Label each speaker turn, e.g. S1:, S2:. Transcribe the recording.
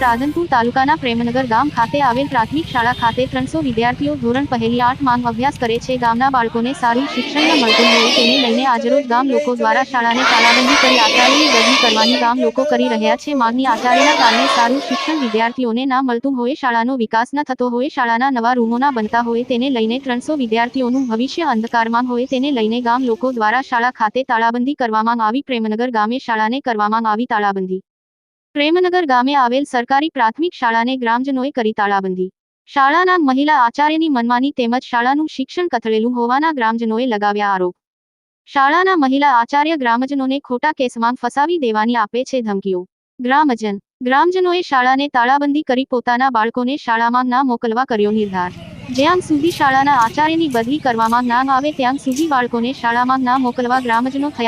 S1: રાધનપુર તાલુકાના પ્રેમનગર ગામ ખાતે આવેલ પ્રાથમિક શાળા ખાતે 300 વિદ્યાર્થીઓ ધોરણ પહેલી 8 માં અભ્યાસ કરે છે. ગામના બાળકોને સારું શિક્ષણ ન મળતું હોય તેને લઈને આજરોજ ગામ લોકો દ્વારા શાળાને તાળાબંધી કરી આચાર્યની બદલી કરવાની ગામ લોકો કરી રહ્યા છે માંગણી. આચાર્યના કારણે સારું શિક્ષણ વિદ્યાર્થીઓને ના મળતું હોય, શાળાનો વિકાસ ન થતો હોય, શાળાના નવા રૂમો ના બનતા હોય તેને લઈને 300 વિદ્યાર્થીઓનું ભવિષ્ય અંધકારમાં હોય તેને લઈને ગામ લોકો દ્વારા શાળા ખાતે તાળાબંધી કરવામાં આવી. પ્રેમનગર ગામે શાળાને કરવામાં આવી તાળાબંધી. પ્રેમનગર ગામે આવેલ સરકારી પ્રાથમિક શાળાને ગ્રામજનોએ કરી તાળાબંધી. શાળાના મહિલા આચાર્યની મનમાની તેમજ શાળાનું શિક્ષણ કથળેલું હોવાના ગ્રામજનોએ લગાવ્યા આરોપ. શાળાના મહિલા આચાર્ય ગ્રામજનોને ખોટા કેસમાં ફસાવી દેવાની આપે છે ધમકીઓ. ગ્રામજનોએ શાળાને તાળાબંધી કરી પોતાના બાળકોને શાળામાં ના મોકલવા કર્યો નિર્ધાર. જ્યાં સુધી શાળાના આચાર્યની બદલી કરવામાં ના આવે ત્યાં સુધી બાળકોને શાળામાં ના મોકલવા ગ્રામજનો થયા.